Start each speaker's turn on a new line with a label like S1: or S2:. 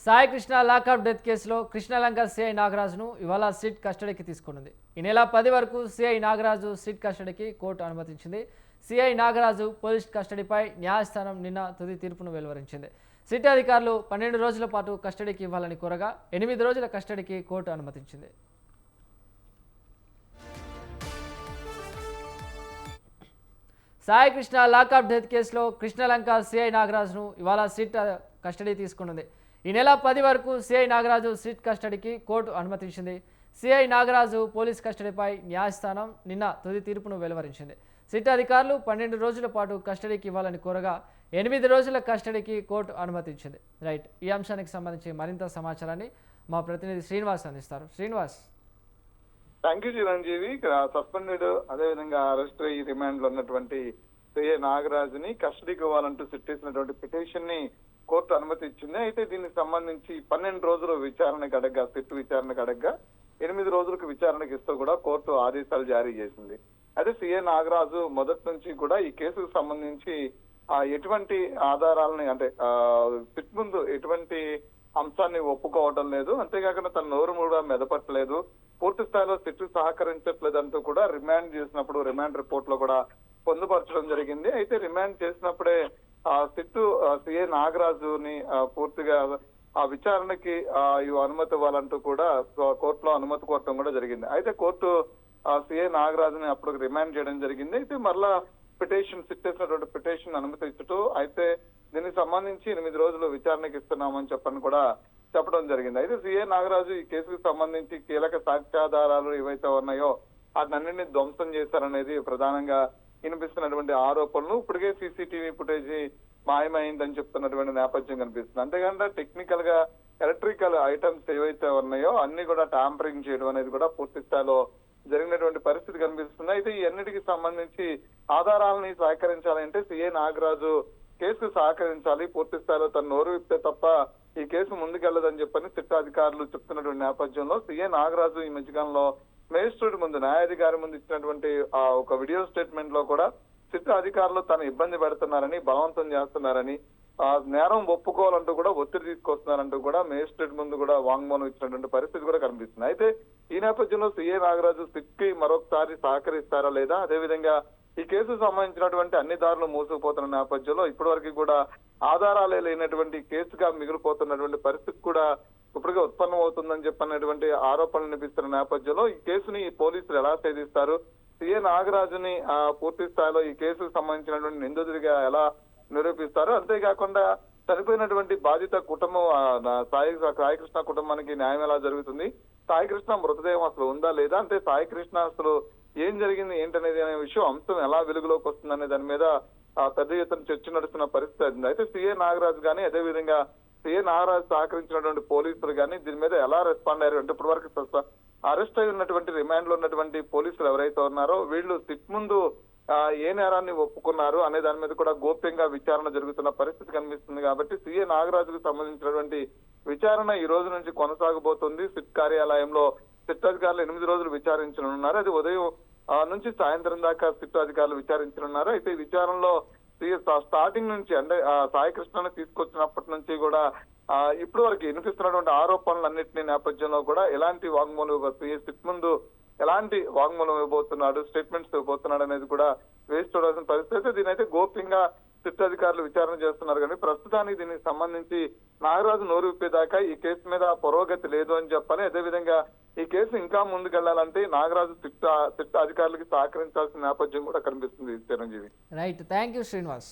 S1: Sai Krishna lockup death కేసులో Krishnalanka CI నాగరాజును ఇవాళ SIT కస్టడీకి తీసుకున్నది. ఈ నెల 10 వరకు సిఐ నాగరాజు సిట్ కస్టడీకి కోర్టు అనుమతించింది. సిఐ నాగరాజు పోలీస్ కస్టడీపై న్యాయస్థానం నిన్న తుది తీర్పును వెలువరించింది. సిట్ అధికారులు 12 రోజుల పాటు కస్టడీకి ఇవ్వాలని కోరగా 8 రోజుల కస్టడీకి కోర్టు అనుమతించింది. సాయి కృష్ణ లాకప్ డెత్ కేసులో కృష్ణలంక సిఐ నాగరాజును ఇవాళ సిట్ కస్టడీ తీసుకున్నది. ఈ నెల 10 వరకు సిఐ నాగరాజు సిట్ కస్టడీకి కోర్టు అనుమతించింది. సిఐ నాగరాజు పోలీస్ కస్టడీపై న్యాయస్థానం నిన్న తుది తీర్పును వెలువరించింది. సిట్ అధికారులు 12 రోజుల పాటు కస్టడీకి ఇవ్వాలని కోరగా 8 రోజుల కస్టడీకి కోర్టు అనుమతించింది. రైట్, ఈ అంశానికి సంబంధించి మరింత సమాచారాన్ని మా ప్రతినిధి శ్రీనివాస్ అందిస్తారు. Srinivas.
S2: Thank you Chiranjeevi. Suspended అదేవిధంగా అరెస్ట్ అయ్యి రిమాండ్ లో ఉన్నటువంటి సిఐ నాగరాజుని కస్టడీకి ఇవ్వాలంటూ సిట్ చేసినటువంటి పిటిషన్ ని కోర్టు అనుమతి ఇచ్చింది. అయితే దీనికి సంబంధించి 12 రోజులు విచారణకు అడగ్గా సిట్ విచారణకు అడగ్గా 8 రోజులకు విచారణకు ఇస్తూ కూడా కోర్టు ఆదేశాలు జారీ చేసింది. అయితే సిఐ నాగరాజు మొదటి నుంచి కూడా ఈ కేసుకు సంబంధించి ఎటువంటి ఆధారాలని అంటే సిట్ ముందు ఎటువంటి అంశాన్ని ఒప్పుకోవడం లేదు, అంతేకాకుండా తన నోరు కూడా మెదపట్టలేదు, పూర్తి స్థాయిలో సిట్ సహకరించట్లేదు అంటూ కూడా రిమాండ్ చేసినప్పుడు రిమాండ్ రిపోర్ట్ లో కూడా పొందుపరచడం జరిగింది. అయితే రిమాండ్ చేసినప్పుడే సిట్ సిఐ నాగరాజుని పూర్తిగా ఆ విచారణకి అనుమతి ఇవ్వాలంటూ కూడా కోర్టులో అనుమతి కోరటం కూడా జరిగింది. అయితే కోర్టు సిఐ నాగరాజుని అప్పుడు రిమాండ్ చేయడం జరిగింది. అయితే మరలా పిటిషన్ సిట్ చేసినటువంటి పిటిషన్ అనుమతి ఇచ్చుతూ అయితే దీనికి సంబంధించి 8 రోజులు విచారణకి ఇస్తున్నామని కూడా చెప్పడం జరిగింది. అయితే సిఐ నాగరాజు ఈ కేసుకు సంబంధించి కీలక సాక్ష్యాధారాలు ఏవైతే ఉన్నాయో వాటినన్నింటినీ ధ్వంసం చేశారనేది ప్రధానంగా వినిపిస్తున్నటువంటి ఆరోపణలు. ఇప్పటికే సీసీటీవీ ఫుటేజ్ మాయమైందని చెప్తున్నటువంటి నేపథ్యం కనిపిస్తుంది. అంతేకాకుండా టెక్నికల్ గా ఎలక్ట్రికల్ ఐటమ్స్ ఏవైతే ఉన్నాయో అన్ని కూడా ట్యాంపరింగ్ చేయడం అనేది కూడా పూర్తి స్థాయిలో జరిగినటువంటి పరిస్థితి కనిపిస్తుంది. అయితే ఈ అన్నిటికి సంబంధించి ఆధారాలని సహకరించాలంటే సిఐ నాగరాజు కేసుకు సహకరించాలి, పూర్తి స్థాయిలో తన నోరు విప్తే తప్ప ఈ కేసు ముందుకెళ్లదని చెప్పని సిట్ అధికారులు చెప్తున్నటువంటి నేపథ్యంలో సిఐ నాగరాజు ఈ మధ్యకాలంలో మేజిస్ట్రేట్ ముందు న్యాయాధికారి ముందు ఇచ్చినటువంటి ఒక వీడియో స్టేట్మెంట్ లో కూడా సిట్ అధికారులు తను ఇబ్బంది పెడుతున్నారని, బలవంతం చేస్తున్నారని, నేరం ఒప్పుకోవాలంటూ కూడా ఒత్తిడి తీసుకొస్తున్నారంటూ కూడా మేజిస్ట్రేట్ ముందు కూడా వాంగ్మూలం ఇచ్చినటువంటి పరిస్థితి కూడా కనిపిస్తుంది. అయితే ఈ నేపథ్యంలో సిఐ నాగరాజు సిట్ కి మరొకసారి సహకరిస్తారా లేదా, అదేవిధంగా ఈ కేసుకు సంబంధించినటువంటి అన్ని దారులు మూసుకుపోతున్న నేపథ్యంలో ఇప్పటి వరకు కూడా ఆధారాలే లేనటువంటి కేసుగా మిగిలిపోతున్నటువంటి పరిస్థితి కూడా ఇప్పటికే ఉత్పన్నం అవుతుందని చెప్పినటువంటి ఆరోపణలు వినిపిస్తున్న నేపథ్యంలో ఈ కేసుని పోలీసులు ఎలా ఛేదిస్తారు, సిఐ నాగరాజుని పూర్తి స్థాయిలో ఈ కేసుకు సంబంధించినటువంటి నిందితుడిగా ఎలా నిరూపిస్తారు, అంతేకాకుండా చనిపోయినటువంటి బాధిత కుటుంబం సాయి కృష్ణ కుటుంబానికి న్యాయం ఎలా జరుగుతుంది, సాయి కృష్ణ మృతదేహం అసలు ఉందా లేదా, అంటే సాయి కృష్ణ అసలు ఏం జరిగింది ఏంటనేది అనే విషయం అంశం ఎలా వెలుగులోకి వస్తుందనే దాని మీద పెద్ద ఎత్తున చర్చ నడుస్తున్న పరిస్థితి ఉంది. అయితే సిఐ నాగరాజు కానీ అదేవిధంగా సిఐ నాగరాజు సహకరించినటువంటి పోలీసులు కానీ దీని మీద ఎలా రెస్పాండ్ అయ్యారు అంటే ఇప్పటి వరకు అరెస్ట్ అయి ఉన్నటువంటి రిమాండ్ లో ఉన్నటువంటి పోలీసులు ఎవరైతే ఉన్నారో వీళ్ళు సిట్ ముందు ఏ నేరాన్ని ఒప్పుకున్నారు అనే దాని మీద కూడా గోప్యంగా విచారణ జరుగుతున్న పరిస్థితి కనిపిస్తుంది. కాబట్టి సిఐ నాగరాజుకు సంబంధించినటువంటి విచారణ ఈ రోజు నుంచి కొనసాగబోతుంది. సిట్ కార్యాలయంలో సిట్ అధికారులు 8 రోజులు విచారించనున్నారు. అది ఉదయం నుంచి సాయంత్రం దాకా సిట్ అధికారులు విచారించనున్నారు. అయితే ఈ విచారణలో స్టార్టింగ్ నుంచి అంటే సాయి కృష్ణను తీసుకొచ్చినప్పటి నుంచి కూడా ఇప్పటి వరకు వినిపిస్తున్నటువంటి ఆరోపణలన్నింటినీ నేపథ్యంలో కూడా ఎలాంటి వాంగ్మూలం సిట్ ముందు ఎలాంటి వాంగ్మూలం ఇవ్వబోతున్నాడు, స్టేట్మెంట్స్ ఇవ్వబోతున్నాడు అనేది కూడా వేసి చూడాల్సిన పరిస్థితి. దీనైతే గోప్యంగా సిట్ అధికారులు విచారణ చేస్తున్నారు. కానీ ప్రస్తుతానికి దీనికి సంబంధించి నాగరాజు నోరు విప్పేదాకా ఈ కేసు మీద పురోగతి లేదు అని చెప్పాలి. అదేవిధంగా ఈ కేసు ఇంకా ముందుకెళ్లాలంటే నాగరాజు సిట్ అధికారులకి సహకరించాల్సిన నేపథ్యం కూడా కనిపిస్తుంది. Chiranjeevi.
S1: Right, thank you Srinivas.